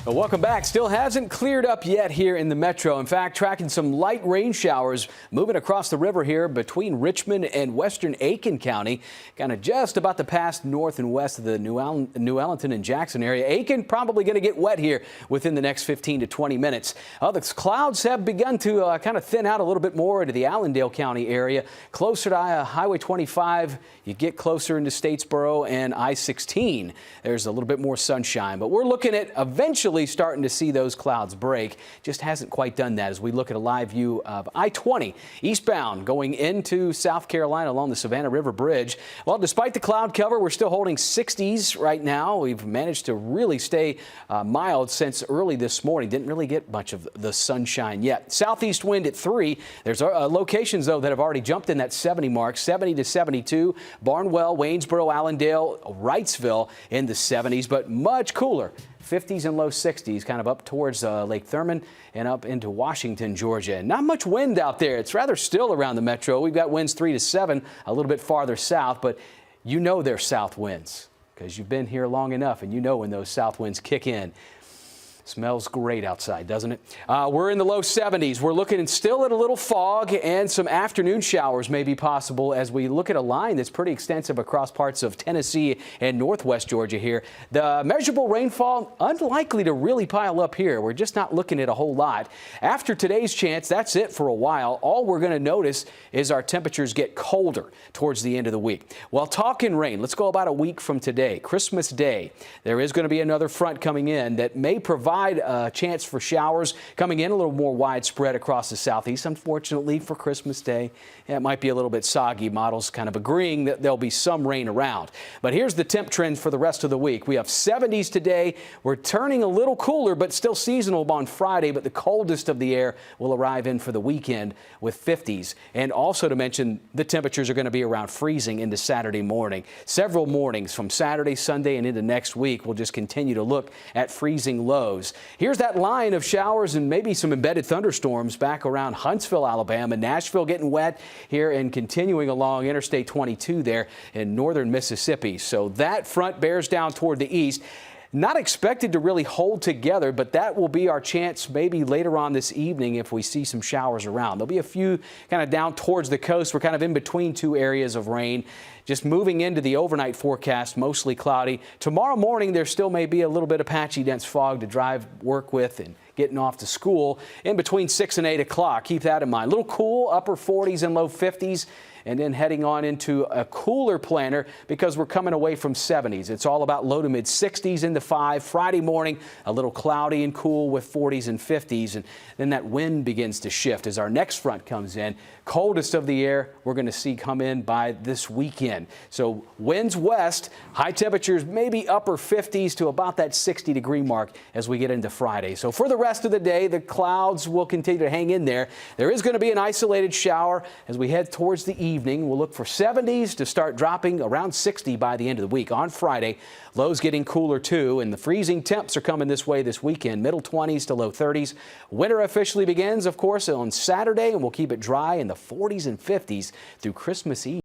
Well, welcome back. Still hasn't cleared up yet here in the metro. In fact, tracking some light rain showers moving across the river here between Richmond and western Aiken County, kind of just about to pass north and west of the New Allenton and Jackson area. Aiken probably going to get wet here within the next 15 to 20 minutes. The clouds have begun to kind of thin out a little bit more into the Allendale County area. Closer to Highway 25, you get closer into Statesboro and I-16. There's a little bit more sunshine, but we're looking at eventually starting to see those clouds break. Just hasn't quite done that as we look at a live view of I-20 eastbound going into South Carolina along the Savannah River Bridge. Well, despite the cloud cover, we're still holding 60s right now. We've managed to really stay mild since early this morning. Didn't really get much of the sunshine yet. Southeast wind at 3. There's locations, though, that have already jumped in that 70 mark, 70 to 72. Barnwell, Waynesboro, Allendale, Wrightsville in the 70s, but much cooler. 50s and low 60s, kind of up towards Lake Thurman and up into Washington, Georgia. And not much wind out there. It's rather still around the metro. We've got winds 3 to 7, a little bit farther south, but you know they're south winds because you've been here long enough and you know when those south winds kick in. Smells great outside, doesn't it? We're in the low 70s. We're looking still at a little fog and some afternoon showers may be possible as we look at a line that's pretty extensive across parts of Tennessee and northwest Georgia here. The measurable rainfall unlikely to really pile up here. We're just not looking at a whole lot. After today's chance, that's it for a while. All we're going to notice is our temperatures get colder towards the end of the week. Well, talking rain, let's go about a week from today, Christmas Day. There is going to be another front coming in that may provide a chance for showers coming in a little more widespread across the southeast. Unfortunately for Christmas Day, it might be a little bit soggy. Models kind of agreeing that there'll be some rain around. But here's the temp trend for the rest of the week. We have 70s today. We're turning a little cooler, but still seasonal on Friday. But the coldest of the air will arrive in for the weekend with 50s. And also to mention, the temperatures are going to be around freezing into Saturday morning. Several mornings from Saturday, Sunday, and into next week, we'll just continue to look at freezing lows. Here's that line of showers and maybe some embedded thunderstorms back around Huntsville, Alabama. Nashville getting wet here and continuing along Interstate 22 there in northern Mississippi. So that front bears down toward the east. Not expected to really hold together, but that will be our chance maybe later on this evening if we see some showers around. There'll be a few kind of down towards the coast. We're kind of in between two areas of rain. Just moving into the overnight forecast, mostly cloudy. Tomorrow morning, there still may be a little bit of patchy, dense fog to drive work with and getting off to school in between 6 and 8 o'clock. Keep that in mind. A little cool, upper 40s and low 50s. And then heading on into a cooler planner because we're coming away from 70s. It's all about low to mid 60s into 5. Friday morning, a little cloudy and cool with 40s and 50s. And then that wind begins to shift as our next front comes in. Coldest of the air we're going to see come in by this weekend. So winds west, high temperatures maybe upper 50s to about that 60-degree mark as we get into Friday. So for the rest of the day, the clouds will continue to hang in there. There is going to be an isolated shower as we head towards the evening. We'll look for 70s to start dropping around 60 by the end of the week. On Friday, lows getting cooler too, and the freezing temps are coming this way this weekend, middle 20s to low 30s. Winter officially begins, of course, on Saturday, and we'll keep it dry in the 40s and 50s through Christmas Eve.